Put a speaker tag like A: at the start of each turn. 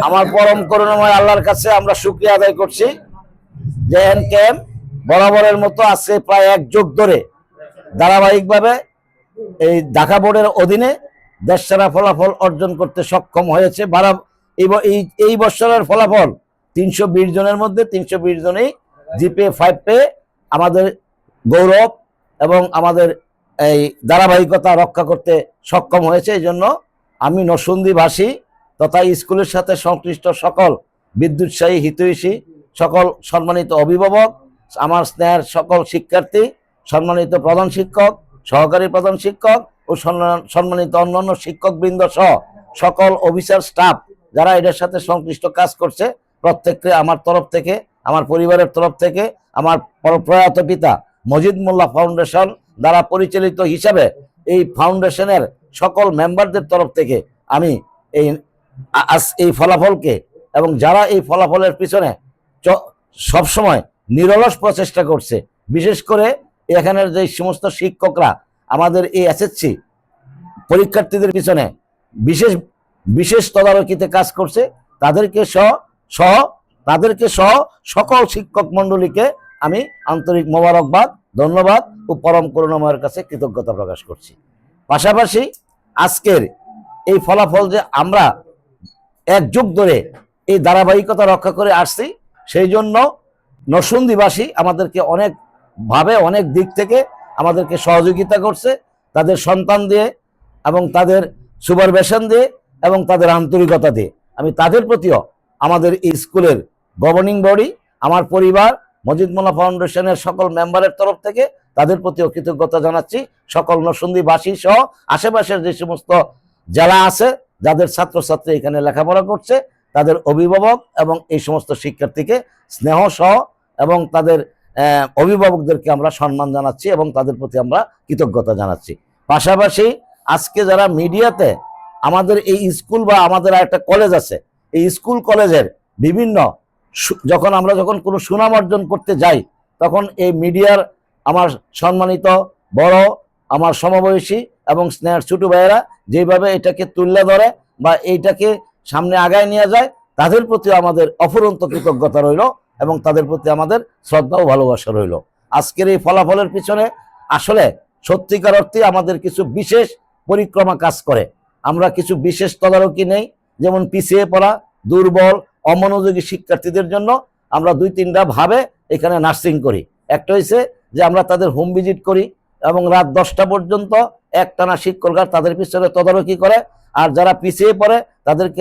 A: আমার পরম করুণাময় আল্লাহর কাছে আমরা শুকরিয়া আদায় করছি যে এনকেএম বরাবরের মতো আছে প্রায় 1 যুগ ধরে ধারাবাহিকভাবে এই ঢাকা বোর্ডের অধীনে দেশসেরা ফলাফল অর্জন করতে সক্ষম হয়েছে। এই বছরের ফলাফল 320 জনের মধ্যে 320 জনই জিপিএ 5 পেয়ে আমাদের গৌরব এবং আমাদের এই ধারাবাহিকতা রক্ষা করতে সক্ষম হয়েছে। এই জন্য আমি নরসিংদীবাসী তথা স্কুলের সাথে সংশ্লিষ্ট সকল বিদ্যুৎসাহী হিতৈষী সকল সম্মানিত অভিভাবক, আমার স্নেহের সকল শিক্ষার্থী, সম্মানিত প্রধান শিক্ষক, সহকারী প্রধান শিক্ষক ও সম্মানিত অন্যান্য শিক্ষকবৃন্দ সহ সকল অফিসার স্টাফ যারা এটার সাথে সংশ্লিষ্ট কাজ করছে, প্রত্যেককে আমার তরফ থেকে, আমার পরিবারের তরফ থেকে, আমার প্রয়াত পিতা মজিদ মোল্লা ফাউন্ডেশন দ্বারা পরিচালিত হিসাবে এই ফাউন্ডেশনের সকল মেম্বারদের তরফ থেকে আমি এই ফলাফলকে এবং যারা এই ফলাফলের পিছনে সবসময় নিরলস প্রচেষ্টা করছে, বিশেষ করে এখানের যে সমস্ত শিক্ষকরা আমাদের এই এসএসসি পরীক্ষার্থীদের পিছনে বিশেষ তদারকিতে কাজ করছে, তাদেরকে সহ সকল শিক্ষক মণ্ডলীকে আমি আন্তরিক মোবারকবাদ, ধন্যবাদ ও পরম করুণাময়ের কাছে কৃতজ্ঞতা প্রকাশ করছি। পাশাপাশি আজকের এই ফলাফল যে আমরা 1 যুগ ধরে এই ধারাবাহিকতা রক্ষা করে আসছি, সেই জন্য নরসিংদীবাসী আমাদেরকে অনেকভাবে অনেক দিক থেকে আমাদেরকে সহযোগিতা করছে, তাদের সন্তান দিয়ে এবং তাদের সুপারভিশন দিয়ে এবং তাদের আন্তরিকতা দিয়ে। আমি তাদের প্রতিও আমাদের এই স্কুলের গভর্নিং বডি, আমার পরিবার, মজিদ মোল্লা ফাউন্ডেশনের সকল মেম্বারের তরফ থেকে তাদের প্রতিও কৃতজ্ঞতা জানাচ্ছি। সকল নরসিংদীবাসী সহ আশেপাশের যে সমস্ত জেলা আছে যাদের ছাত্রছাত্রী এখানে লেখাপড়া করছে, তাদের অভিভাবক এবং এই সমস্ত শিক্ষার্থীকে স্নেহ সহ এবং তাদের অভিভাবকদেরকে আমরা সম্মান জানাচ্ছি এবং তাদের প্রতি আমরা কৃতজ্ঞতা জানাচ্ছি। পাশাপাশি আজকে যারা মিডিয়াতে আমাদের এই স্কুল বা আমাদের একটা কলেজ আছে, এই স্কুল কলেজের বিভিন্ন যখন কোনো সুনাম অর্জন করতে যাই, তখন এই মিডিয়ার আমার সম্মানিত বড়, আমার সমবয়সী এবং স্নেহের ছোট ভাইয়েরা যেভাবে এটাকে তুলে ধরে বা এইটাকে সামনে আগায় নিয়ে যায়, তাদের প্রতি আমাদের অফুরন্ত কৃতজ্ঞতা রইল এবং তাদের প্রতি আমাদের শ্রদ্ধা ও ভালোবাসা রইল। আজকের এই ফলাফলের পিছনে আসলে সত্যিকার অর্থে আমাদের কিছু বিশেষ পরিক্রমা কাজ করে। আমরা কিছু বিশেষ তদারকি নেই, যেমন পিছিয়ে পড়া, দুর্বল, অমনোযোগী শিক্ষার্থীদের জন্য আমরা 2-3টা ভাবে এখানে নার্সিং করি। একটা হয়েছে যে আমরা তাদের হোম ভিজিট করি এবং রাত 10টা পর্যন্ত একটানা শিক্ষকরা তাদের পিছনে তদারকি করে, আর যারা পিছিয়ে পড়ে তাদেরকে